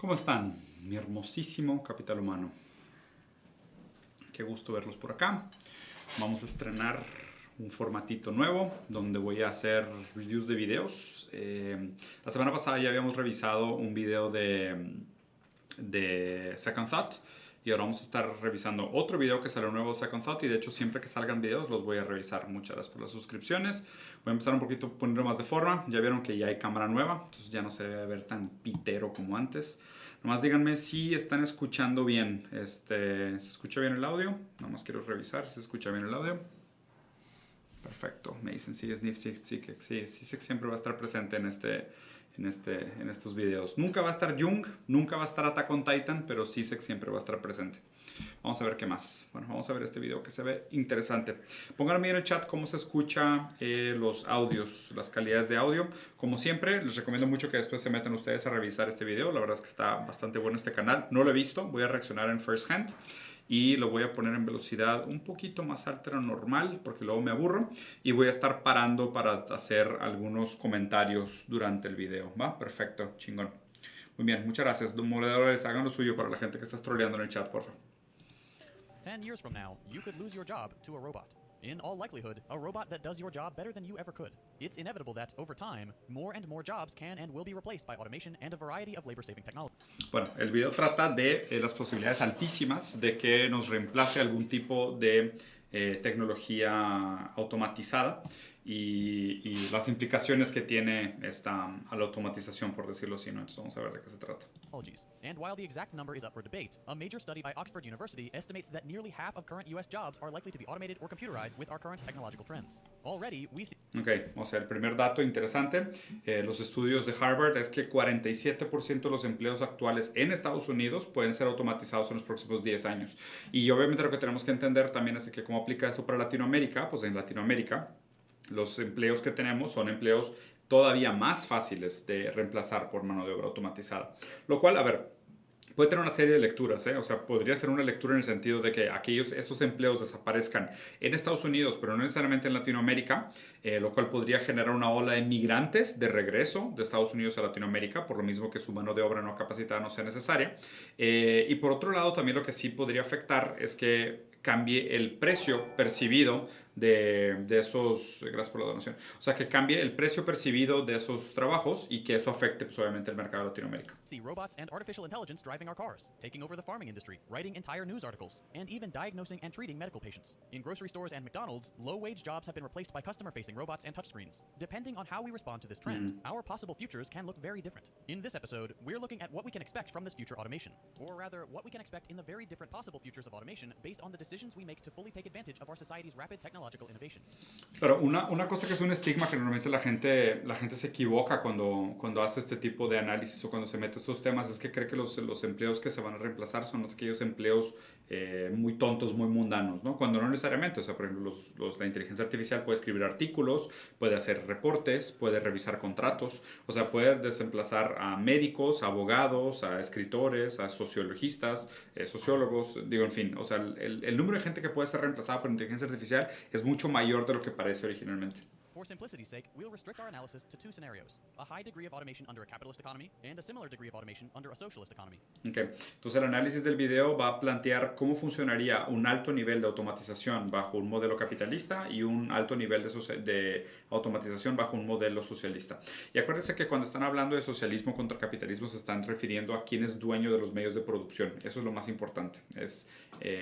¿Cómo están? Mi hermosísimo capital humano. Qué gusto verlos por acá. Vamos a estrenar un formatito nuevo donde voy a hacer reviews de videos. La semana pasada ya habíamos revisado un video de Second Thought y ahora vamos a estar revisando otro video que salió nuevo de Second Thought y de hecho siempre que salgan videos los voy a revisar. Muchas gracias por las suscripciones. Voy a empezar un poquito a ponerlo más de forma. Ya vieron que ya hay cámara nueva, entonces ya no se debe ver tan pitero como antes. Nomás díganme si están escuchando bien. ¿Se escucha bien el audio? Nomás quiero revisar si se escucha bien el audio. Perfecto. Me dicen sí, sí, siempre va a estar presente en estos videos. Nunca va a estar Jung, nunca va a estar Attack on Titan, pero sí siempre va a estar presente. Vamos a ver qué más. Bueno, vamos a ver este video que se ve interesante. Pónganme en el chat cómo se escucha los audios, las calidades de audio. Como siempre, les recomiendo mucho que después se metan ustedes a revisar este video. La verdad es que está bastante bueno este canal. No lo he visto, voy a reaccionar en first hand. Y lo voy a poner en velocidad un poquito más alta de lo normal porque luego me aburro y voy a estar parando para hacer algunos comentarios durante el video. ¿Va? Perfecto, chingón. Muy bien, muchas gracias. Los moderadores, hagan lo suyo para la gente que está troleando en el chat, por favor. 10 years from now, you could lose your job to a robot. In all likelihood, a robot that does your job better than you ever could. It's inevitable that, over time, more and more jobs can and will be replaced by automation and a variety of labor-saving technology. Bueno, el video trata de las posibilidades altísimas de que nos reemplace algún tipo de tecnología automatizada y las implicaciones que tiene a la automatización, por decirlo así, ¿no? Entonces vamos a ver de qué se trata. And while the exact number is up for debate, a major study by Oxford University estimates that nearly half of current US jobs are likely to be automated or computerized with our current technological trends. Already, we see... Ok, o sea, el primer dato interesante, los estudios de Harvard es que 47% de los empleos actuales en Estados Unidos pueden ser automatizados en los próximos 10 años. Y obviamente lo que tenemos que entender también es que cómo aplica esto para Latinoamérica, pues en Latinoamérica los empleos que tenemos son empleos todavía más fáciles de reemplazar por mano de obra automatizada. Lo cual, a ver, puede tener una serie de lecturas, ¿eh? O sea, podría ser una lectura en el sentido de que esos empleos desaparezcan en Estados Unidos, pero no necesariamente en Latinoamérica, lo cual podría generar una ola de migrantes de regreso de Estados Unidos a Latinoamérica, por lo mismo que su mano de obra no capacitada no sea necesaria. Y por otro lado, también lo que sí podría afectar es que cambie el precio percibido de esos, gracias por la donación, o sea, que cambie el precio percibido de esos trabajos y que eso afecte, pues, obviamente el mercado de Latinoamérica. See robots and artificial intelligence driving our cars, taking over the farming industry, writing entire news articles, and even diagnosing and treating medical patients. In grocery stores and McDonald's, low-wage jobs have been replaced by customer-facing robots and touchscreens. Depending on how we respond to this trend, our possible futures can look very different. In this episode, we're looking at what we can expect from this future automation, or rather, what we can expect in the very different possible futures of automation based on the decisions we make to fully take advantage of our society's rapid technological innovation. Pero una cosa que es un estigma que normalmente la gente se equivoca cuando hace este tipo de análisis o cuando se mete a estos temas es que cree que los empleos que se van a reemplazar son aquellos empleos muy tontos, muy mundanos, ¿no? Cuando no necesariamente, o sea, por ejemplo, la inteligencia artificial puede escribir artículos, puede hacer reportes, puede revisar contratos, o sea, puede desplazar a médicos, a abogados, a escritores, a sociologistas, sociólogos, digo, en fin, o sea, el número de gente que puede ser reemplazada por inteligencia artificial es mucho mayor de lo que parece originalmente. For simplicity's sake, we'll restrict our analysis to two scenarios: a high degree of automation under a capitalist economy and a similar degree of automation under a socialist economy. Okay. Entonces el análisis del video va a plantear cómo funcionaría un alto nivel de automatización bajo un modelo capitalista y un alto nivel de automatización bajo un modelo socialista. Y acuérdense que cuando están hablando de socialismo contra capitalismo se están refiriendo a quién es dueño de los medios de producción. Eso es lo más importante. Es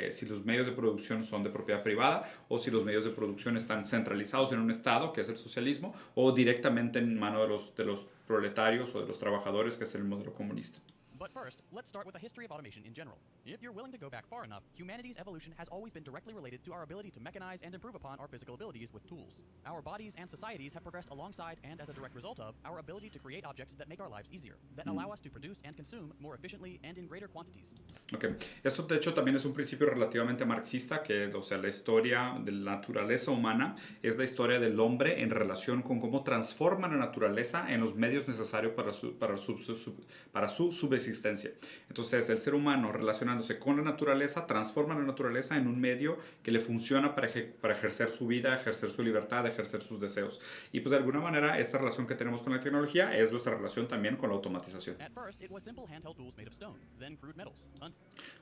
si los medios de producción son de propiedad privada o si los medios de producción están centralizados en un estado, que es el socialismo, o directamente en mano de los proletarios o de los trabajadores, que es el modelo comunista. But first, let's start with a history of automation in general. If you're willing to go back far enough, humanity's evolution has always been directly related to our ability to mechanize and improve upon our physical abilities with tools. Our bodies and societies have progressed alongside and as a direct result of our ability to create objects that make our lives easier, that allow us to produce and consume more efficiently and in greater quantities. Okay. Esto de hecho también es un principio relativamente marxista, que, o sea, la historia de la naturaleza humana es la historia del hombre en relación con cómo transforma la naturaleza en los medios necesarios para su subsistencia existencia. Entonces, el ser humano relacionándose con la naturaleza transforma la naturaleza en un medio que le funciona para ejercer su vida, ejercer su libertad, ejercer sus deseos. Y pues de alguna manera esta relación que tenemos con la tecnología es nuestra relación también con la automatización. At first, it was simple handheld tools made of stone, then crude metals.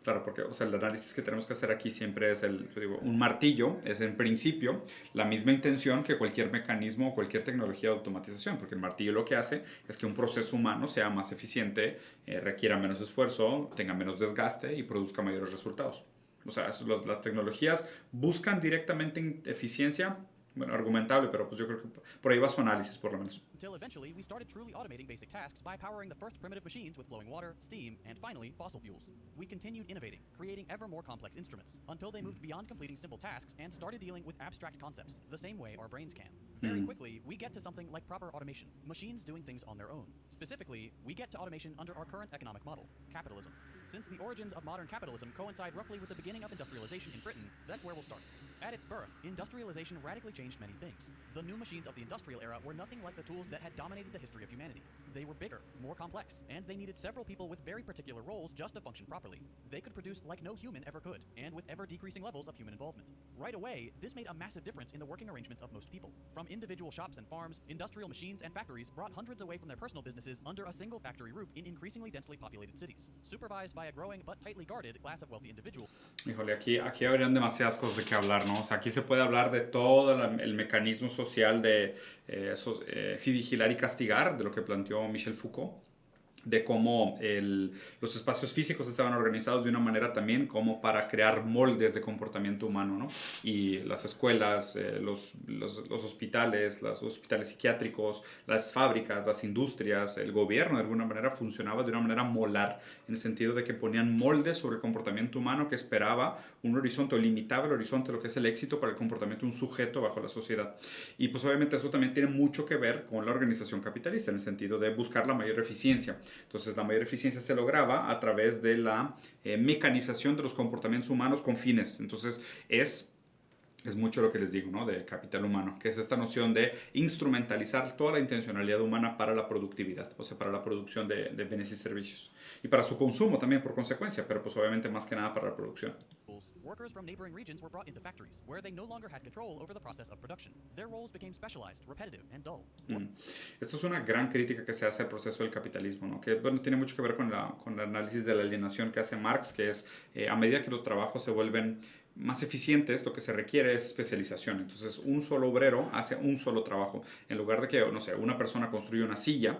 Claro, porque o sea, el análisis que tenemos que hacer aquí siempre es un martillo, es en principio la misma intención que cualquier mecanismo o cualquier tecnología de automatización, porque el martillo lo que hace es que un proceso humano sea más eficiente, requiera menos esfuerzo, tenga menos desgaste y produzca mayores resultados. O sea, las tecnologías buscan directamente eficiencia, bueno, argumentable, pero pues yo creo que por ahí va su análisis, por lo menos. Until eventually, we started truly automating basic tasks by powering the first primitive machines with flowing water, steam, and finally, fossil fuels. We continued innovating, creating ever more complex instruments, until they moved beyond completing simple tasks and started dealing with abstract concepts, the same way our brains can. Very quickly, we get to something like proper automation, machines doing things on their own. Specifically, we get to automation under our current economic model, capitalism. Since the origins of modern capitalism coincide roughly with the beginning of industrialization in Britain, that's where we'll start. At its birth, industrialization radically changed many things. The new machines of the industrial era were nothing like the tools that had dominated the history of humanity. They were bigger, more complex, and they needed several people with very particular roles just to function properly. They could produce like no human ever could, and with ever-decreasing levels of human involvement. Right away, this made a massive difference in the working arrangements of most people. From individual shops and farms, industrial machines and factories brought hundreds away from their personal businesses under a single factory roof in increasingly densely populated cities, supervised by a growing but tightly guarded class of wealthy individuals. Híjole, aquí habrían demasiadas cosas de qué hablar, ¿no? O sea, aquí se puede hablar de todo el mecanismo social de vigilar y castigar, de lo que planteó Michel Foucault, de cómo los espacios físicos estaban organizados de una manera también como para crear moldes de comportamiento humano, ¿no? Y las escuelas, los hospitales, los hospitales psiquiátricos, las fábricas, las industrias, el gobierno de alguna manera funcionaba de una manera molar, en el sentido de que ponían moldes sobre el comportamiento humano que esperaba un horizonte o limitaba el horizonte de lo que es el éxito para el comportamiento de un sujeto bajo la sociedad. Y pues obviamente eso también tiene mucho que ver con la organización capitalista, en el sentido de buscar la mayor eficiencia. Entonces, la mayor eficiencia se lograba a través de la mecanización de los comportamientos humanos con fines. Entonces, es mucho lo que les digo, ¿no? De capital humano, que es esta noción de instrumentalizar toda la intencionalidad humana para la productividad, o sea, para la producción de bienes y servicios. Y para su consumo también, por consecuencia, pero pues obviamente más que nada para la producción. Workers from neighboring regions were brought into factories, where they no longer had control over the process of production. Their roles became specialized, repetitive, and dull. Esto es una gran crítica que se hace al proceso del capitalismo, ¿no? Que bueno, tiene mucho que ver con el análisis de la alienación que hace Marx, que es a medida que los trabajos se vuelven más eficientes, lo que se requiere es especialización. Entonces, un solo obrero hace un solo trabajo. En lugar de que, no sé, una persona construye una silla,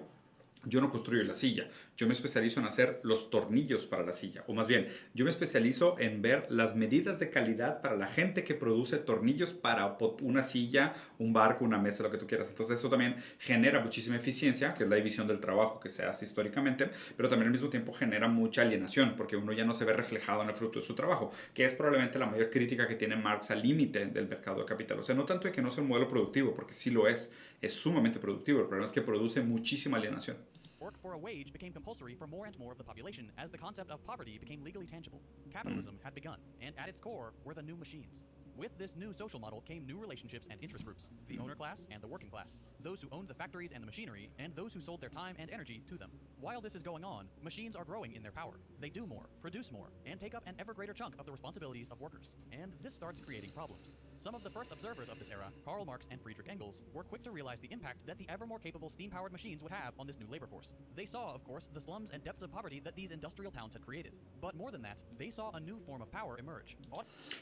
yo no construyo la silla, yo me especializo en hacer los tornillos para la silla, o más bien, yo me especializo en ver las medidas de calidad para la gente que produce tornillos para una silla, un barco, una mesa, lo que tú quieras. Entonces eso también genera muchísima eficiencia, que es la división del trabajo que se hace históricamente, pero también al mismo tiempo genera mucha alienación, porque uno ya no se ve reflejado en el fruto de su trabajo, que es probablemente la mayor crítica que tiene Marx al límite del mercado de capital. O sea, no tanto de que no sea un modelo productivo, porque sí lo es sumamente productivo, el problema es que produce muchísima alienación. Work for a wage became compulsory for more and more of the population as the concept of poverty became legally tangible. Capitalism had begun, and at its core were the new machines. With this new social model came new relationships and interest groups, the owner class and the working class, those who owned the factories and the machinery, and those who sold their time and energy to them. While this is going on, machines are growing in their power. They do more, produce more, and take up an ever greater chunk of the responsibilities of workers. And this starts creating problems. Some of the first observers of this era, Karl Marx and Friedrich Engels, were quick to realize the impact that the ever more capable steam-powered machines would have on this new labor force. They saw, of course, the slums and depths of poverty that these industrial towns had created. But more than that, they saw a new form of power emerge.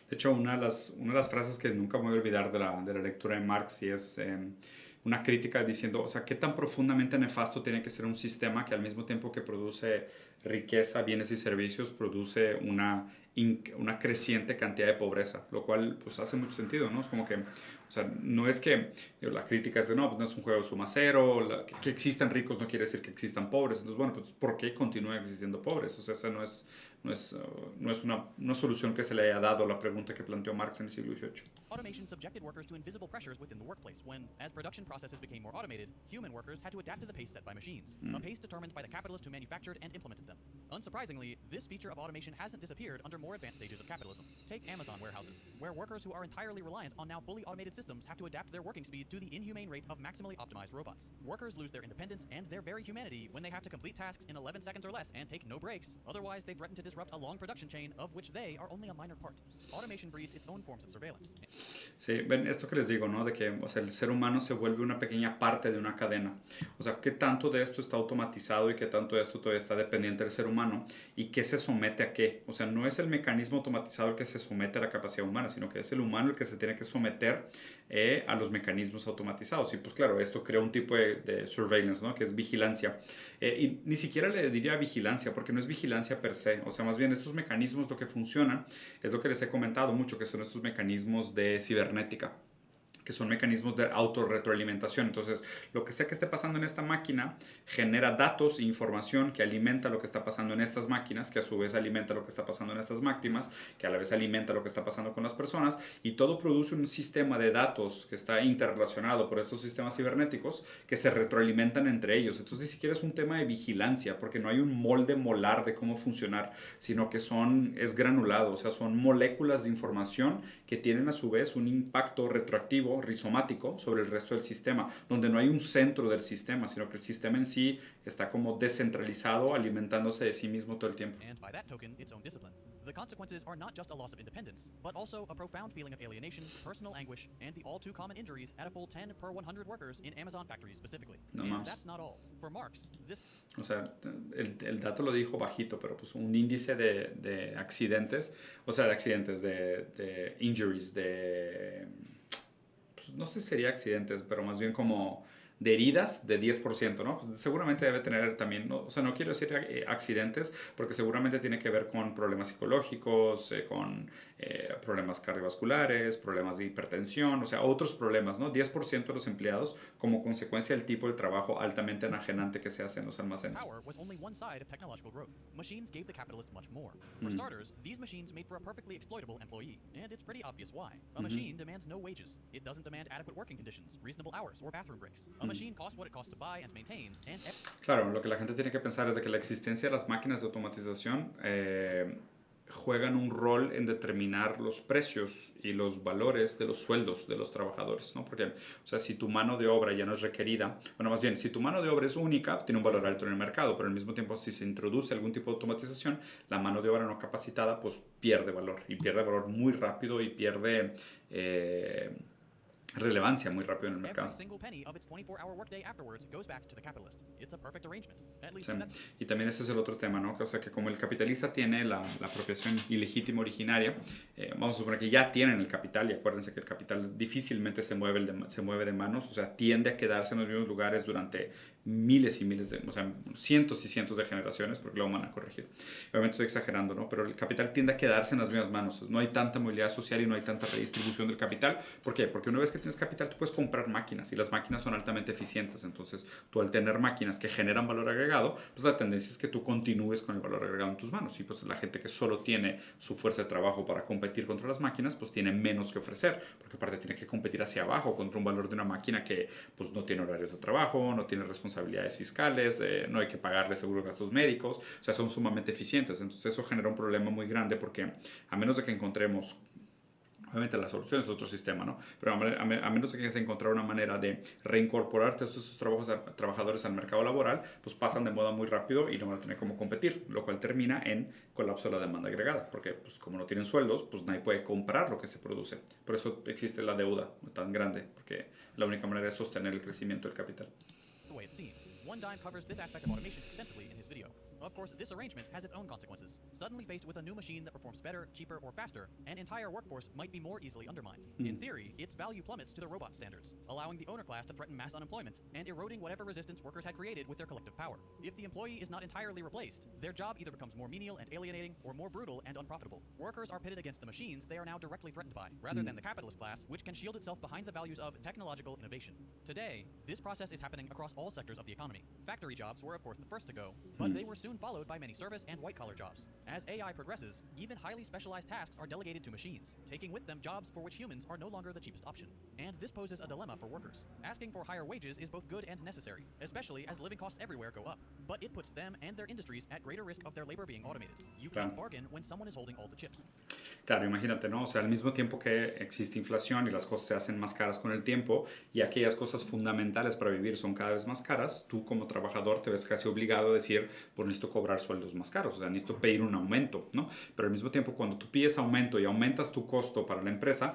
De hecho, una de las frases que nunca me voy a olvidar de la lectura de Marx y es una crítica diciendo, o sea, qué tan profundamente nefasto tiene que ser un sistema que al mismo tiempo que produce riqueza, bienes y servicios, produce una creciente cantidad de pobreza, lo cual pues hace mucho sentido, ¿no? Es como que, o sea, no es que la crítica es de, no, pues no es un juego de suma cero, que existan ricos no quiere decir que existan pobres, entonces, bueno, pues ¿por qué continúan existiendo pobres? O sea, esa no es una solución que se le haya dado a la pregunta que planteó Marx en el siglo XVIII. Automation subjected workers to invisible pressures within the workplace when, as production processes became more automated, human workers had to adapt to the pace set by machines, a pace determined by the capitalists who manufactured and implemented them. Unsurprisingly, this feature of automation hasn't disappeared under more advanced stages of capitalism. Take Amazon warehouses, where workers who are entirely reliant on now fully automated systems have to adapt their working speed to the inhumane rate of maximally optimized robots. Workers lose their independence and their very humanity when they have to complete tasks in 11 seconds or less and take no breaks. Otherwise, they threaten to disrupt a long production chain of which they are only a minor part. Automation breeds its own forms of surveillance. Sí, ven esto que les digo, ¿no? De que, o sea, el ser humano se vuelve una pequeña parte de una cadena. O sea, ¿qué tanto de esto está automatizado y qué tanto de esto todavía está dependiente del ser humano? ¿Y qué se somete a qué? O sea, no es el mecanismo automatizado el que se somete a la capacidad humana, sino que es el humano el que se tiene que someter a los mecanismos automatizados. Y pues claro, esto crea un tipo de surveillance, ¿no? Que es vigilancia. Y ni siquiera le diría vigilancia, porque no es vigilancia per se. O sea, más bien estos mecanismos lo que funcionan es lo que les he comentado mucho, que son estos mecanismos de cibernética, que son mecanismos de autorretroalimentación. Entonces, lo que sea que esté pasando en esta máquina genera datos e información que alimenta lo que está pasando en estas máquinas, que a su vez alimenta lo que está pasando en estas máquinas, que a la vez alimenta lo que está pasando con las personas, y todo produce un sistema de datos que está interrelacionado por estos sistemas cibernéticos que se retroalimentan entre ellos. Entonces, ni siquiera es un tema de vigilancia, porque no hay un molde molar de cómo funcionar, sino que es granulado, o sea, son moléculas de información que tienen a su vez un impacto retroactivo, rizomático, sobre el resto del sistema, donde no hay un centro del sistema, sino que el sistema en sí está como descentralizado, alimentándose de sí mismo todo el tiempo. And by that token, its own discipline. The consequences are not just a loss of independence, but also a profound feeling of alienation, personal anguish, and the all too common injuries at a full 10 per 100 workers in Amazon factories specifically. No And más. that's not all. For Marx, this... O sea, el dato lo dijo bajito, pero pues un índice de accidentes, o sea, de injuries, pues, no sé si sería accidentes, pero más bien como de heridas de 10%, ¿no? Pues seguramente debe tener también, ¿no? O sea, no quiero decir accidentes, porque seguramente tiene que ver con problemas psicológicos, con problemas cardiovasculares, problemas de hipertensión, o sea, otros problemas, ¿no? 10% de los empleados como consecuencia del tipo de trabajo altamente enajenante que se hace en los almacenes. Power was only one side of technological growth. Machines gave the capitalists much more. For starters, these machines made for a perfectly exploitable employee, and it's pretty obvious why. A machine demands no wages. It doesn't demand adequate working conditions, reasonable hours, or bathroom breaks. A machine costs what it costs to buy and maintain, and... Claro, lo que la gente tiene que pensar es de que la existencia de las máquinas de automatización juegan un rol en determinar los precios y los valores de los sueldos de los trabajadores, ¿no? Porque, o sea, si tu mano de obra ya no es requerida, bueno, más bien, si tu mano de obra es única, tiene un valor alto en el mercado, pero al mismo tiempo, si se introduce algún tipo de automatización, la mano de obra no capacitada, pues pierde valor, y pierde valor muy rápido, y pierde relevancia muy rápido en el mercado. Every single penny of its 24-hour workday afterwards goes back to the capitalist. It's a perfect arrangement. At least Sí. that's... Y también ese es el otro tema, ¿no? O sea, que como el capitalista tiene la apropiación ilegítima originaria, vamos a suponer que ya tienen el capital, y acuérdense que el capital difícilmente se mueve de manos, o sea, tiende a quedarse en los mismos lugares durante miles y miles o sea, cientos y cientos de generaciones, porque lo van a corregir. Obviamente estoy exagerando, ¿no? Pero el capital tiende a quedarse en las mismas manos. No hay tanta movilidad social y no hay tanta redistribución del capital. ¿Por qué? Porque una vez que tienes capital, tú puedes comprar máquinas, y las máquinas son altamente eficientes. Entonces, tú al tener máquinas que generan valor agregado, pues la tendencia es que tú continúes con el valor agregado en tus manos. Y pues la gente que solo tiene su fuerza de trabajo para competir contra las máquinas, pues tiene menos que ofrecer, porque aparte tiene que competir hacia abajo contra un valor de una máquina que pues no tiene horarios de trabajo, no tiene responsabilidades fiscales, no hay que pagarle seguro gastos médicos, o sea, son sumamente eficientes. Entonces eso genera un problema muy grande, porque a menos de que encontremos, obviamente la solución es otro sistema, ¿no? Pero a menos de que se encontrara una manera de reincorporar todos esos trabajadores al mercado laboral, pues pasan de moda muy rápido y no van a tener cómo competir, lo cual termina en colapso de la demanda agregada, porque pues como no tienen sueldos, pues nadie puede comprar lo que se produce. Por eso existe la deuda tan grande, porque la única manera es sostener el crecimiento del capital. The way it seems. One Dime covers this aspect of automation extensively in his video. Of course, this arrangement has its own consequences. Suddenly faced with a new machine that performs better, cheaper, or faster, an entire workforce might be more easily undermined. In theory, its value plummets to the robot standards, allowing the owner class to threaten mass unemployment and eroding whatever resistance workers had created with their collective power. If the employee is not entirely replaced, their job either becomes more menial and alienating or more brutal and unprofitable. Workers are pitted against the machines they are now directly threatened by, rather than the capitalist class, which can shield itself behind the values of technological innovation. Today, this process is happening across all sectors of the economy. Factory jobs were, of course, the first to go, but they were soon soon followed by many service and white-collar jobs. As AI progresses, even highly specialized tasks are delegated to machines, taking with them jobs for which humans are no longer the cheapest option. And this poses a dilemma for workers. Asking for higher wages is both good and necessary, especially as living costs everywhere go up. But it puts them and their industries at greater risk of their labor being automated. You can't bargain when someone is holding all the chips. Claro, imagínate, ¿no? O sea, al mismo tiempo que existe inflación y las cosas se hacen más caras con el tiempo y aquellas cosas fundamentales para vivir son cada vez más caras, tú como trabajador te ves casi obligado a decir, pues necesito cobrar sueldos más caros, o sea, necesito pedir un aumento, ¿no? Pero al mismo tiempo, cuando tú pides aumento y aumentas tu costo para la empresa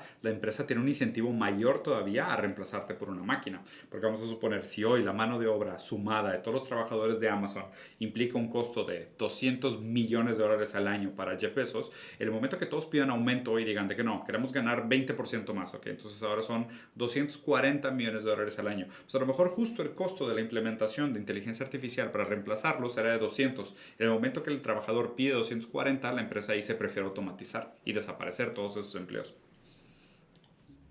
tiene un incentivo mayor todavía a reemplazarte por una máquina. Porque vamos a suponer, si hoy la mano de obra sumada de todos los trabajadores de Amazon implica un costo de $200 millones al año para Jeff Bezos, el momento que todos pidan aumento y digan de que no, queremos ganar 20% más, ¿ok? Entonces ahora son $240 millones al año. Pues a lo mejor justo el costo de la implementación de inteligencia artificial para reemplazarlo será de 200. En el momento que el trabajador pide 240, la empresa ahí se prefiere automatizar y desaparecer todos esos empleos.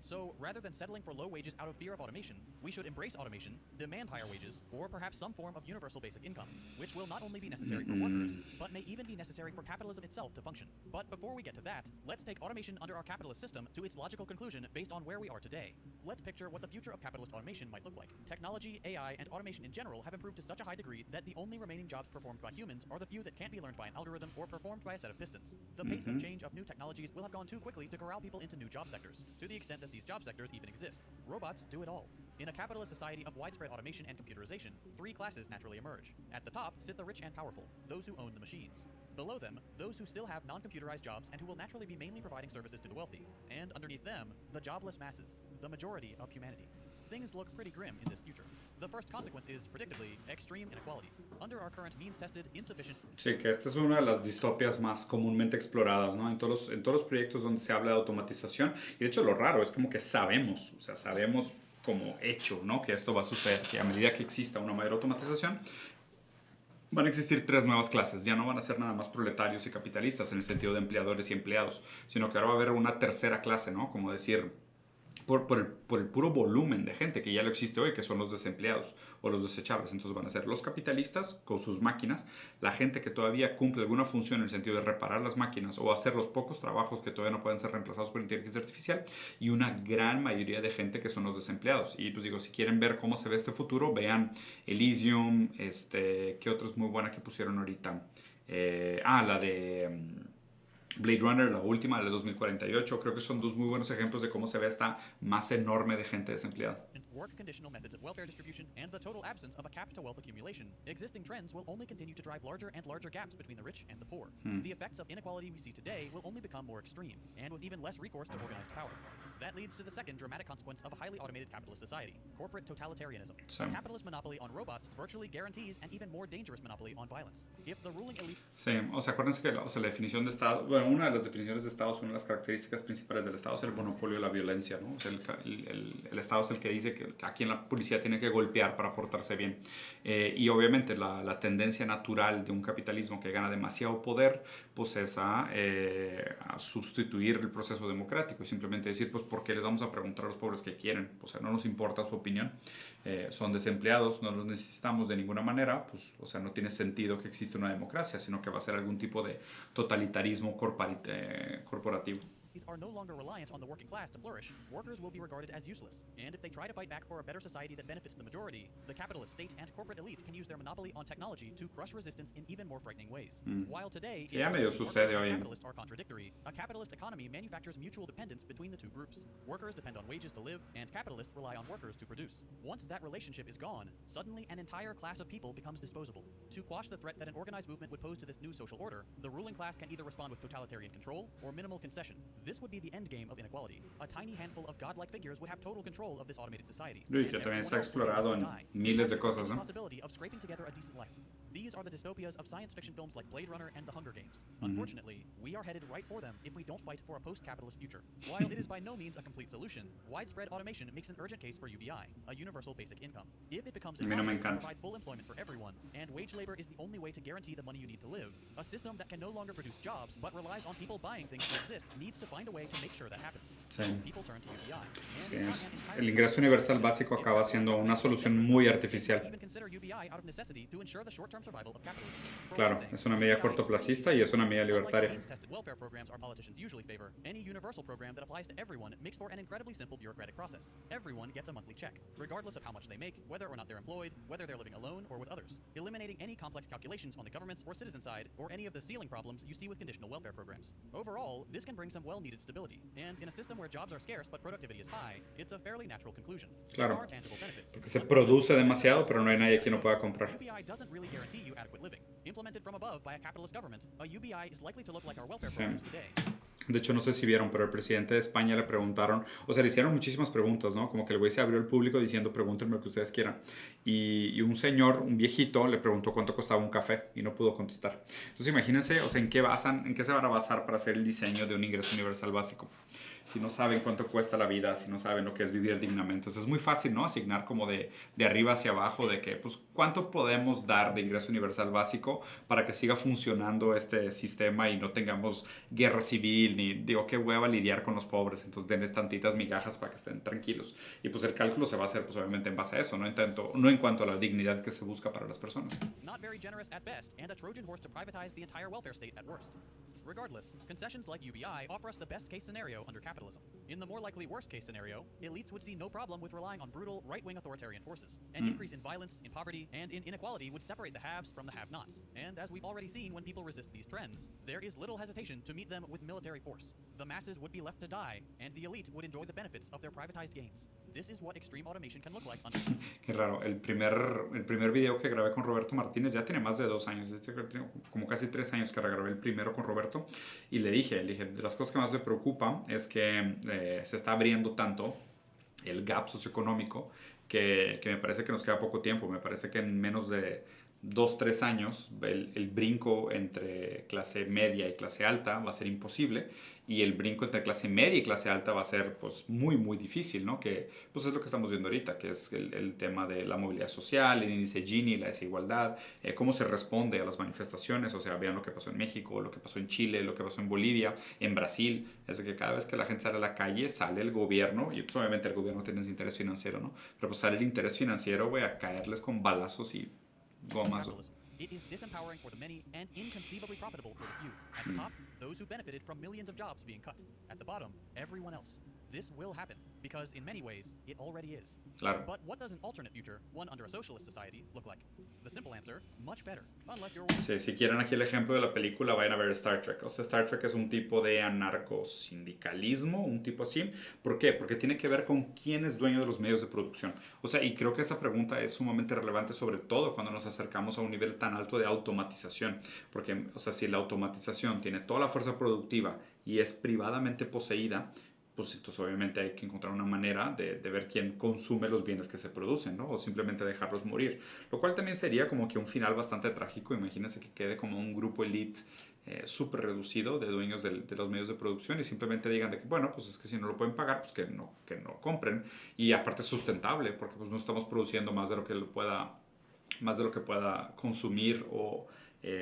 So, rather than settling for low wages out of fear of automation, we should embrace automation, demand higher wages, or perhaps some form of universal basic income, which will not only be necessary for workers, but may even be necessary for capitalism itself to function. But before we get to that, let's take automation under our capitalist system to its logical conclusion based on where we are today. Let's picture what the future of capitalist automation might look like. Technology, AI, and automation in general have improved to such a high degree that the only remaining jobs performed by humans are the few that can't be learned by an algorithm or performed by a set of pistons. The pace of change of new technologies will have gone too quickly to corral people into new job sectors, to the extent that these job sectors even exist. Robots do it all. In a capitalist society of widespread automation and computerization, three classes naturally emerge. At the top sit the rich and powerful, those who own the machines. Below them, those who still have non-computerized jobs and who will naturally be mainly providing services to the wealthy. And underneath them, the jobless masses, the majority of humanity. Things look pretty grim in this future. The first consequence is, predictably, extreme inequality. Under our current means-tested, insufficient... Sí, que esta es una de las distopias más comúnmente exploradas, ¿no? En todos los proyectos donde se habla de automatización. Y de hecho lo raro es como que sabemos, o sea, sabemos como hecho, ¿no? Que esto va a suceder, que a medida que exista una mayor automatización, van a existir tres nuevas clases. Ya no van a ser nada más proletarios y capitalistas en el sentido de empleadores y empleados, sino que ahora va a haber una tercera clase, ¿no? Como decir... Por el puro volumen de gente que ya lo existe hoy, que son los desempleados o los desechables. Entonces van a ser los capitalistas con sus máquinas, la gente que todavía cumple alguna función en el sentido de reparar las máquinas o hacer los pocos trabajos que todavía no pueden ser reemplazados por inteligencia artificial, y una gran mayoría de gente que son los desempleados. Y pues digo, si quieren ver cómo se ve este futuro, vean Elysium, ¿qué otra es muy buena que pusieron ahorita? La de... Blade Runner, la última, la de 2048, creo que son dos muy buenos ejemplos de cómo se ve esta masa enorme de gente desempleada. Work conditional methods of welfare distribution and the total absence of a cap to wealth accumulation, existing trends will only continue to drive larger and larger gaps between the rich and the poor. The effects of inequality we see today will only become more extreme, and with even less recourse to organized power. That leads to the second dramatic consequence of a highly automated capitalist society, corporate totalitarianism. A capitalist monopoly on robots virtually guarantees an even more dangerous monopoly on violence. If the ruling elite... Sí, o sea, acuérdense que la definición de Estado, bueno, una de las definiciones de Estado, una de las características principales del Estado es el monopolio de la violencia, ¿no? O sea, el Estado es el que dice que a quien la policía tiene que golpear para portarse bien. Y obviamente la tendencia natural de un capitalismo que gana demasiado poder, pues es a sustituir el proceso democrático y simplemente decir, pues, ¿por qué les vamos a preguntar a los pobres qué quieren? O sea, no nos importa su opinión. Son desempleados, no los necesitamos de ninguna manera, pues, o sea, no tiene sentido que exista una democracia, sino que va a ser algún tipo de totalitarismo corporativo. Are no longer reliant on the working class to flourish, workers will be regarded as useless. And if they try to fight back for a better society that benefits the majority, the capitalist state and corporate elite can use their monopoly on technology to crush resistance in even more frightening ways. While today, capitalists are contradictory, a capitalist economy manufactures mutual dependence between the two groups. Workers depend on wages to live, and capitalists rely on workers to produce. Once that relationship is gone, suddenly an entire class of people becomes disposable. To quash the threat that an organized movement would pose to this new social order, the ruling class can either respond with totalitarian control or minimal concession. This would be the endgame of inequality. A tiny handful of godlike figures would have total control of this automated society. Uy, que también se ha explorado en miles de cosas, ¿no? Possibility of scraping together a decent life. These are the dystopias of science fiction films like Blade Runner and The Hunger Games. Unfortunately, we are headed right for them if we don't fight for a post-capitalist future. While it is by no means a complete solution, widespread automation makes an urgent case for UBI, a universal basic income. If it becomes impossible to provide full employment for everyone, and wage labor is the only way to guarantee the money you need to live, a system that can no longer produce jobs but relies on people buying things to exist needs to find a way to make sure that happens. Sí. People turn to UBI. And Sí, it's not es. an entirely El ingreso universal básico acaba siendo una solución muy artificial. even consider UBI out of necessity to ensure the short-term survival of capitalism. For Claro, one thing, es una medida UBI is cortoplacista y es una medida unlike the libertaria. means-tested welfare programs our politicians usually favor, any universal program that applies to everyone makes for an incredibly simple bureaucratic process. Everyone gets a monthly check, regardless of how much they make, whether or not they're employed, whether they're living alone or with others, eliminating any complex calculations on the government's or citizen side, or any of the ceiling problems you see with conditional welfare programs. Overall, this can bring some well-needed stability, and in a system where jobs are scarce but productivity is high, it's a fairly natural conclusion. Claro, There are tangible benefits. porque se produce demasiado, pero no hay nadie que no pueda comprar. UBI doesn't really guarantee you adequate living. Implemented from above by a capitalist government, a UBI is likely to look like our welfare Sí. programs today. De hecho, no sé si vieron, pero el presidente de España le preguntaron, o sea, le hicieron muchísimas preguntas, ¿no? Como que el güey se abrió al público diciendo, pregúntenme lo que ustedes quieran. Y un señor, un viejito, le preguntó cuánto costaba un café y no pudo contestar. Entonces, imagínense, o sea, en qué se van a basar para hacer el diseño de un ingreso universal básico. Si no saben cuánto cuesta la vida, si no saben lo que es vivir dignamente. Entonces es muy fácil, ¿no? Asignar como de arriba hacia abajo de que, pues, ¿cuánto podemos dar de ingreso universal básico para que siga funcionando este sistema y no tengamos guerra civil, ni digo, qué hueva lidiar con los pobres? Entonces denles tantitas migajas para que estén tranquilos. Y pues el cálculo se va a hacer, pues, obviamente en base a eso, no en cuanto a la dignidad que se busca para las personas. Not very generous at best, and a Trojan horse to privatize the entire welfare state at worst. Regardless, concessions like UBI offer us the best case scenario under capitalism. In the more likely worst case scenario, elites would see no problem with relying on brutal, right-wing authoritarian forces. An increase in violence, in poverty, and in inequality would separate the haves from the have-nots. And as we've already seen when people resist these trends, there is little hesitation to meet them with military force. The masses would be left to die, and the elite would enjoy the benefits of their privatized gains. This is what extreme automation can look like under... Qué raro, el primer video que grabé con Roberto Martínez ya tiene más de 2 años, tiene como casi 3 años que grabé el primero con Roberto, y le dije, de las cosas que más me preocupa es que se está abriendo tanto el gap socioeconómico que me parece que nos queda poco tiempo. Me parece que en menos de 2-3 años el brinco entre clase media y clase alta va a ser imposible, y el brinco entre clase media y clase alta va a ser, pues, muy muy difícil, ¿no? Que pues es lo que estamos viendo ahorita, que es el tema de la movilidad social, el índice Gini, la desigualdad, cómo se responde a las manifestaciones. O sea, vean lo que pasó en México, lo que pasó en Chile, lo que pasó en Bolivia, en Brasil. Es de que cada vez que la gente sale a la calle, sale el gobierno, y pues obviamente el gobierno tiene ese interés financiero, ¿no? Pero pues sale el interés financiero, güey, a caerles con balazos y gomas. It is disempowering for the many and inconceivably profitable for the few. At the top, those who benefited from millions of jobs being cut. At the bottom, everyone else. This will happen, because in many ways, it already is. Claro. But what does an alternate future, one under a socialist society, look like? The simple answer, much better, unless you're... Sí, si quieren aquí el ejemplo de la película, vayan a ver Star Trek. O sea, Star Trek es un tipo de anarcosindicalismo, un tipo así. ¿Por qué? Porque tiene que ver con quién es dueño de los medios de producción. O sea, y creo que esta pregunta es sumamente relevante, sobre todo cuando nos acercamos a un nivel tan alto de automatización. Porque, o sea, si la automatización tiene toda la fuerza productiva y es privadamente poseída, pues entonces obviamente hay que encontrar una manera de ver quién consume los bienes que se producen, ¿no? O simplemente dejarlos morir. Lo cual también sería como que un final bastante trágico. Imagínense que quede como un grupo elite súper reducido de dueños de los medios de producción, y simplemente digan de que, bueno, pues es que si no lo pueden pagar, pues que no compren. Y aparte es sustentable, porque pues no estamos produciendo más de lo que pueda consumir o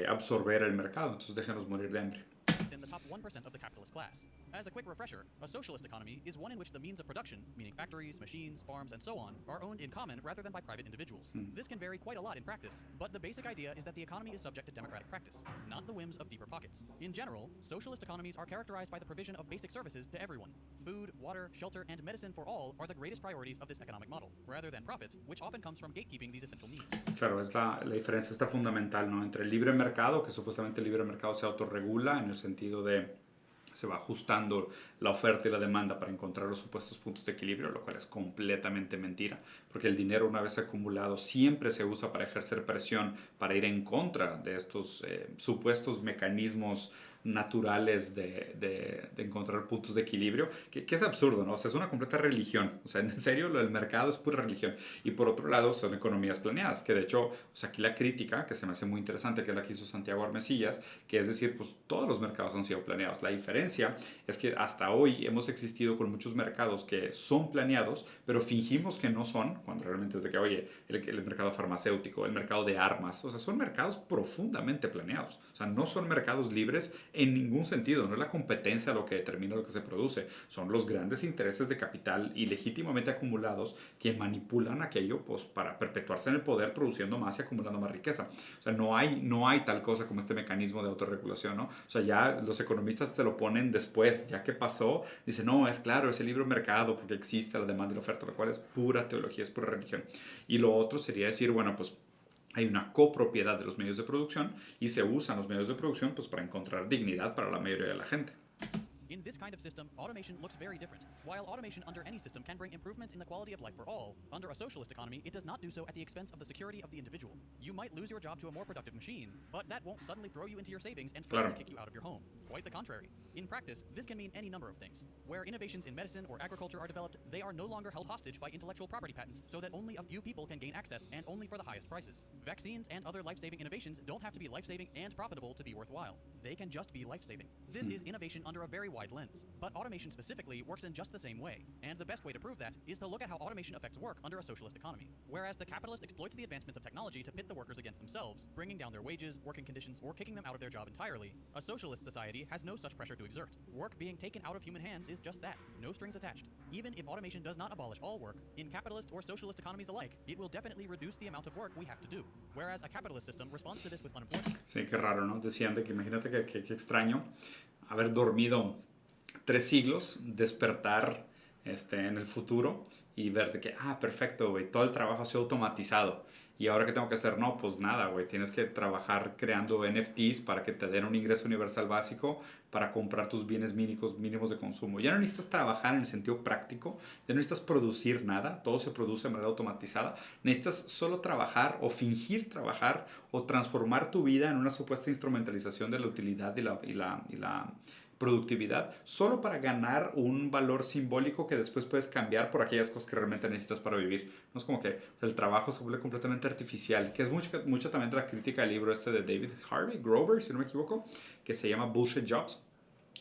absorber el mercado. Entonces déjenos morir de hambre. Within the top 1% of the capitalist class. As a quick refresher, a socialist economy is one in which the means of production, meaning factories, machines, farms, and so on, are owned in common rather than by private individuals. This can vary quite a lot in practice, but the basic idea is that the economy is subject to democratic practice, not the whims of deeper pockets. In general, socialist economies are characterized by the provision of basic services to everyone. Food, water, shelter, and medicine for all are the greatest priorities of this economic model, rather than profit, which often comes from gatekeeping these essential needs. Claro, la diferencia está fundamental, ¿no? Entre el libre mercado, que supuestamente el libre mercado se autorregula en el sentido de se va ajustando la oferta y la demanda para encontrar los supuestos puntos de equilibrio, lo cual es completamente mentira, porque el dinero, una vez acumulado, siempre se usa para ejercer presión, para ir en contra de estos supuestos mecanismos naturales de encontrar puntos de equilibrio, que es absurdo, ¿no? O sea, es una completa religión. O sea, en serio, lo del mercado es pura religión. Y por otro lado, son economías planeadas, que de hecho, o sea, aquí la crítica, que se me hace muy interesante, que es la que hizo Santiago Armesillas, que es decir, pues todos los mercados han sido planeados. La diferencia es que hasta hoy hemos existido con muchos mercados que son planeados, pero fingimos que no son, cuando realmente es de que, oye, el mercado farmacéutico, el mercado de armas, o sea, son mercados profundamente planeados. O sea, no son mercados libres en ningún sentido. No es la competencia lo que determina lo que se produce. Son los grandes intereses de capital ilegítimamente acumulados que manipulan aquello pues, para perpetuarse en el poder, produciendo más y acumulando más riqueza. O sea, no hay tal cosa como este mecanismo de autorregulación, ¿no? O sea, ya los economistas se lo ponen después, ya que pasó, dicen, no, es claro, es el libre mercado porque existe la demanda y la oferta, lo cual es pura teología, es pura religión. Y lo otro sería decir, bueno, pues hay una copropiedad de los medios de producción y se usan los medios de producción pues, para encontrar dignidad para la mayoría de la gente. In this kind of system, automation looks very different. While automation under any system can bring improvements in the quality of life for all, under a socialist economy, it does not do so at the expense of the security of the individual. You might lose your job to a more productive machine, but that won't suddenly throw you into your savings and threaten to kick you out of your home. Quite the contrary. In practice, this can mean any number of things. Where innovations in medicine or agriculture are developed, they are no longer held hostage by intellectual property patents so that only a few people can gain access and only for the highest prices. Vaccines and other life-saving innovations don't have to be life-saving and profitable to be worthwhile. They can just be life-saving. This is innovation under a very wide lens. But automation specifically works in just the same way, and the best way to prove that is to look at how automation affects work under a socialist economy. Whereas the capitalist exploits the advancements of technology to pit the workers against themselves, bringing down their wages, working conditions, or kicking them out of their job entirely, a socialist society has no such pressure to exert. Work being taken out of human hands is just that, no strings attached. Even if automation does not abolish all work, in capitalist or socialist economies alike, it will definitely reduce the amount of work we have to do. Whereas a capitalist system responds to this with unemployment. Sí, qué raro, ¿no? Decían de que imagínate que extraño haber dormido 3 siglos, despertar en el futuro y ver de que, perfecto, güey, todo el trabajo ha sido automatizado. ¿Y ahora qué tengo que hacer? No, pues nada, güey, tienes que trabajar creando NFTs para que te den un ingreso universal básico para comprar tus bienes mínimos de consumo. Ya no necesitas trabajar en el sentido práctico, ya no necesitas producir nada, todo se produce de manera automatizada. Necesitas solo trabajar o fingir trabajar o transformar tu vida en una supuesta instrumentalización de la utilidad y la productividad solo para ganar un valor simbólico que después puedes cambiar por aquellas cosas que realmente necesitas para vivir. No es como que el trabajo se vuelve completamente artificial, que es mucho también de la crítica del libro de David Harvey, Grover, si no me equivoco, que se llama Bullshit Jobs.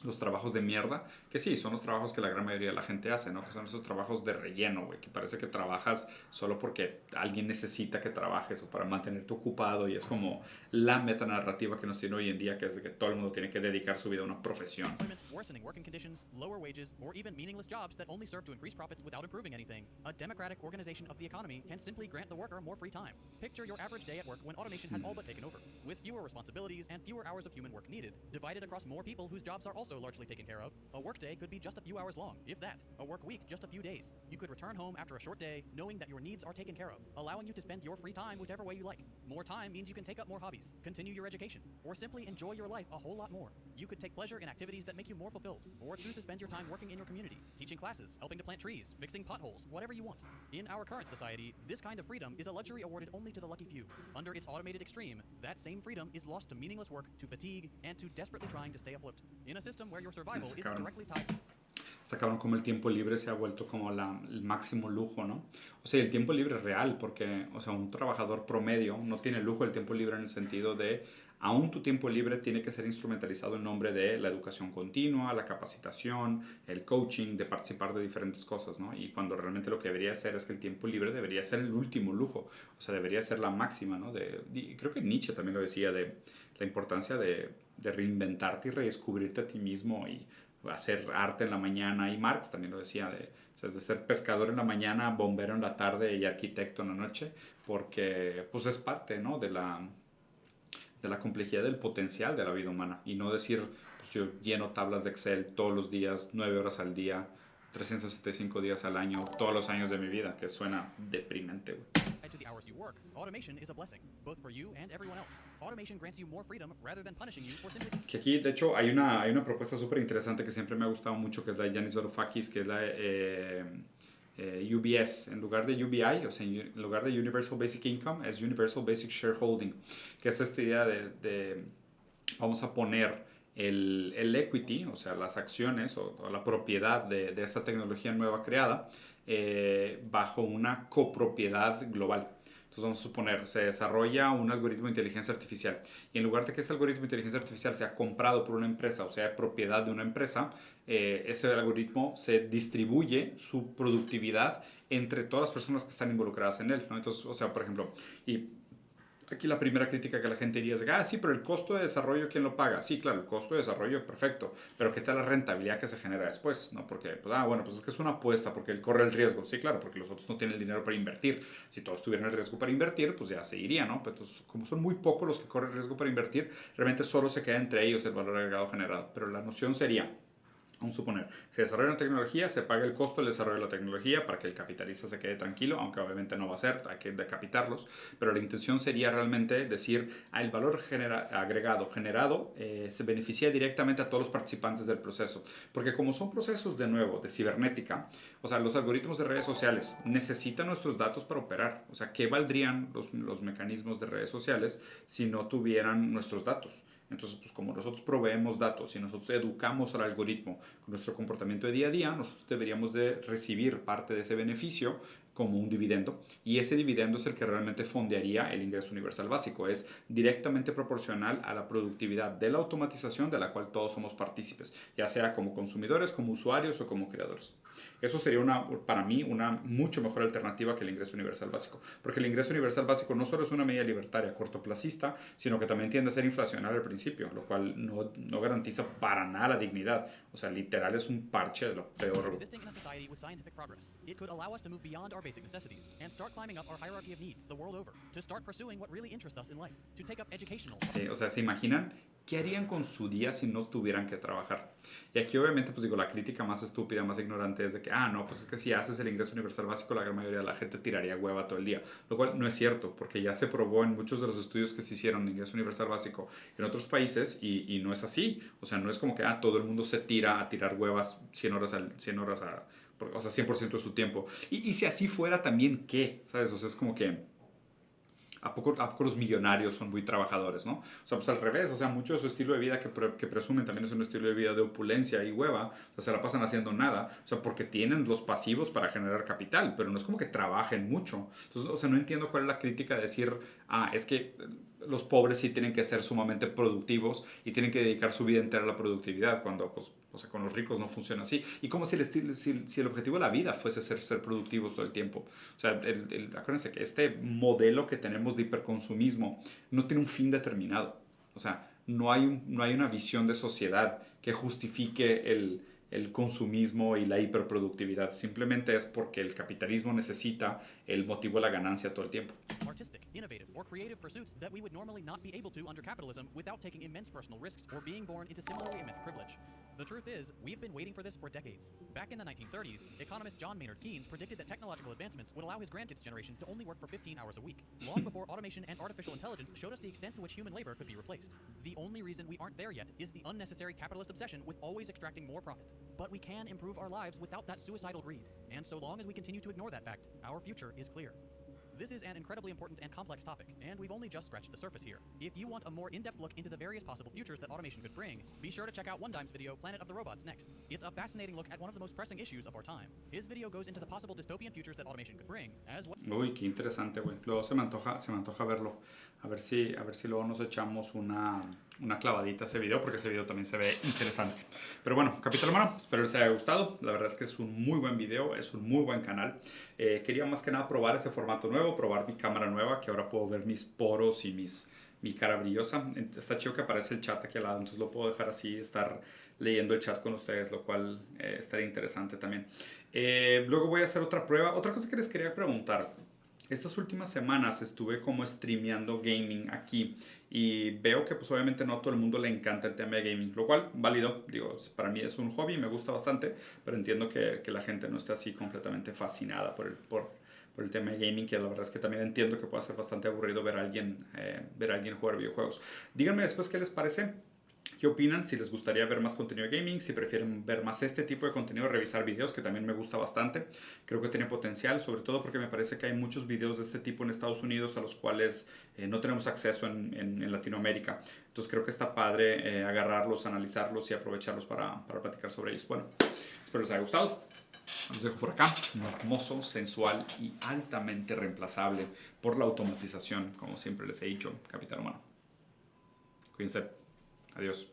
Los trabajos de mierda, que sí, son los trabajos que la gran mayoría de la gente hace, ¿no? Que son esos trabajos de relleno, güey, que parece que trabajas solo porque alguien necesita que trabajes o para mantenerte ocupado y es como la metanarrativa que nos tiene hoy en día, que es de que todo el mundo tiene que dedicar su vida a una profesión. Worsening working conditions, lower wages, or even meaningless jobs that only serve to increase profits without improving anything. A democratic organization of the economy can simply grant the worker more free time. Picture your average day at work when automation has all but taken over, with fewer responsibilities and fewer hours of human work needed, divided across more people whose jobs are also largely taken care of. A workday could be just a few hours long, if that. A work week just a few days. You could return home after a short day, knowing that your needs are taken care of, allowing you to spend your free time whichever way you like. More time means you can take up more hobbies, continue your education, or simply enjoy your life a whole lot more. You could take pleasure in activities that make you more fulfilled, or choose to spend your time working in your community, teaching classes, helping to plant trees, fixing potholes, whatever you want. In our current society, this kind of freedom is a luxury awarded only to the lucky few. Under its automated extreme, that same freedom is lost to meaningless work, to fatigue, and to desperately trying to stay afloat. In a system where your survival is directly tied. Está cabrón como el tiempo libre se ha vuelto como el máximo lujo, ¿no? O sea, el tiempo libre es real porque, o sea, un trabajador promedio no tiene lujo del tiempo libre en el sentido de aún tu tiempo libre tiene que ser instrumentalizado en nombre de la educación continua, la capacitación, el coaching, de participar de diferentes cosas, ¿no? Y cuando realmente lo que debería ser es que el tiempo libre debería ser el último lujo, o sea, debería ser la máxima, ¿no? Creo que Nietzsche también lo decía, de la importancia de reinventarte y redescubrirte a ti mismo y hacer arte en la mañana, y Marx también lo decía, de ser pescador en la mañana, bombero en la tarde y arquitecto en la noche, porque pues es parte, ¿no? de la complejidad del potencial de la vida humana, y no decir, pues yo lleno tablas de Excel todos los días, 9 horas al día, 365 días al año, todos los años de mi vida, que suena deprimente, güey. To the hours you work, automation is a blessing, both for you and everyone else. Automation grants you more freedom rather than punishing you for simply... Que aquí, de hecho, hay una propuesta súper interesante que siempre me ha gustado mucho, que es la de Yanis Varoufakis, que es la UBS. En lugar de UBI, o sea, en lugar de Universal Basic Income, es Universal Basic Shareholding, que es esta idea de vamos a poner el equity, o sea, las acciones o la propiedad de esta tecnología nueva creada, bajo una copropiedad global. Entonces vamos a suponer, se desarrolla un algoritmo de inteligencia artificial y en lugar de que este algoritmo de inteligencia artificial sea comprado por una empresa o sea propiedad de una empresa, ese algoritmo se distribuye su productividad entre todas las personas que están involucradas en él, ¿no? Entonces, o sea, por ejemplo, y Aquí la primera crítica que la gente diría es, sí, pero el costo de desarrollo, ¿quién lo paga? Sí, claro, el costo de desarrollo, perfecto, pero ¿qué tal la rentabilidad que se genera después? ¿No? Porque, pues, bueno, pues es que es una apuesta, porque él corre el riesgo. Sí, claro, porque los otros no tienen el dinero para invertir. Si todos tuvieran el riesgo para invertir, pues ya se iría, ¿no? Pero entonces, como son muy pocos los que corren el riesgo para invertir, realmente solo se queda entre ellos el valor agregado generado. Pero la noción sería, vamos a suponer, se desarrolla una tecnología, se paga el costo del desarrollo de la tecnología para que el capitalista se quede tranquilo, aunque obviamente no va a ser, hay que decapitarlos, pero la intención sería realmente decir, el valor agregado generado se beneficia directamente a todos los participantes del proceso, porque como son procesos de nuevo, de cibernética, o sea, los algoritmos de redes sociales necesitan nuestros datos para operar, o sea, ¿qué valdrían los mecanismos de redes sociales si no tuvieran nuestros datos? Entonces, pues como nosotros proveemos datos y nosotros educamos al algoritmo con nuestro comportamiento de día a día, nosotros deberíamos de recibir parte de ese beneficio como un dividendo, y ese dividendo es el que realmente fondearía el ingreso universal básico. Es directamente proporcional a la productividad de la automatización de la cual todos somos partícipes, ya sea como consumidores, como usuarios o como creadores. Eso sería para mí una mucho mejor alternativa que el ingreso universal básico, porque el ingreso universal básico no solo es una medida libertaria cortoplacista, sino que también tiende a ser inflacionario al principio, lo cual no garantiza para nada la dignidad. O sea, literal es un parche de lo peor. Existing in a society with scientific progress, it could allow us to move beyond our basic necessities and start climbing up our hierarchy of needs the world over, to start pursuing what really interests us in life, to take up educational. Sí, o sea, ¿se imaginan qué harían con su día si no tuvieran que trabajar? Y aquí obviamente, pues digo, la crítica más estúpida, más ignorante es de que, no, pues es que si haces el ingreso universal básico, la gran mayoría de la gente tiraría hueva todo el día. Lo cual no es cierto, porque ya se probó en muchos de los estudios que se hicieron de ingreso universal básico en otros países y no es así. O sea, no es como que, todo el mundo se tira a tirar huevas 100 horas o sea, 100% de su tiempo. Y si así fuera también, ¿qué? ¿Sabes? O sea, es como que ¿A poco los millonarios son muy trabajadores, no? O sea, pues al revés, o sea, mucho de su estilo de vida que presumen también es un estilo de vida de opulencia y hueva, o sea, se la pasan haciendo nada, o sea, porque tienen los pasivos para generar capital, pero no es como que trabajen mucho. Entonces, o sea, no entiendo cuál es la crítica de decir, es que los pobres sí tienen que ser sumamente productivos y tienen que dedicar su vida entera a la productividad, cuando, pues, o sea, con los ricos no funciona así. Y como si el objetivo de la vida fuese ser productivos todo el tiempo. O sea, acuérdense que este modelo que tenemos de hiperconsumismo no tiene un fin determinado. O sea, no hay una visión de sociedad que justifique el consumismo y la hiperproductividad. Simplemente es porque el capitalismo necesita el motivo de la ganancia todo el tiempo. Artistic, innovative, or creative pursuits that we would normally not be able to under capitalism without taking immense personal risks or being born into similarly immense privilege. The truth is, we've been waiting for this for decades. Back in the 1930s, economist John Maynard Keynes predicted that technological advancements would allow his grandkids' generation to only work for 15 hours a week, long before automation and artificial intelligence showed us the extent to which human labor could be replaced. The only reason we aren't there yet is the unnecessary capitalist obsession with always extracting more profit. But we can improve our lives without that suicidal greed, and so long as we continue to ignore that fact, our future is clear. This is an incredibly important and complex topic, and we've only just scratched the surface here. If you want a more in-depth look into the various possible futures that automation could bring, be sure to check out One Dime's video, Planet of the Robots, next. It's a fascinating look at one of the most pressing issues of our time. His video goes into the possible dystopian futures that automation could bring, as well. Uy, qué interesante, güey. Luego se me antoja verlo. A ver si luego nos echamos una clavadita a ese video, porque ese video también se ve interesante. Pero bueno, capítulo humano, espero les haya gustado. La verdad es que es un muy buen video, es un muy buen canal. Quería más que nada probar ese formato nuevo, probar mi cámara nueva, que ahora puedo ver mis poros y mi cara brillosa. Está chido que aparece el chat aquí al lado, entonces lo puedo dejar así, estar leyendo el chat con ustedes, lo cual estaría interesante también. Luego voy a hacer otra prueba. Otra cosa que les quería preguntar. Estas últimas semanas estuve como streameando gaming aquí y veo que pues obviamente no a todo el mundo le encanta el tema de gaming, lo cual válido, digo, para mí es un hobby, me gusta bastante, pero entiendo que la gente no esté así completamente fascinada por el tema de gaming, que la verdad es que también entiendo que puede ser bastante aburrido ver a alguien jugar videojuegos. Díganme después qué les parece. ¿Qué opinan? Si les gustaría ver más contenido de gaming, si prefieren ver más este tipo de contenido, revisar videos, que también me gusta bastante. Creo que tiene potencial, sobre todo porque me parece que hay muchos videos de este tipo en Estados Unidos a los cuales no tenemos acceso en Latinoamérica. Entonces creo que está padre agarrarlos, analizarlos y aprovecharlos para platicar sobre ellos. Bueno, espero les haya gustado. Los dejo por acá. Hermoso, sensual y altamente reemplazable por la automatización, como siempre les he dicho, Capitán Humano. Cuídense. Adiós.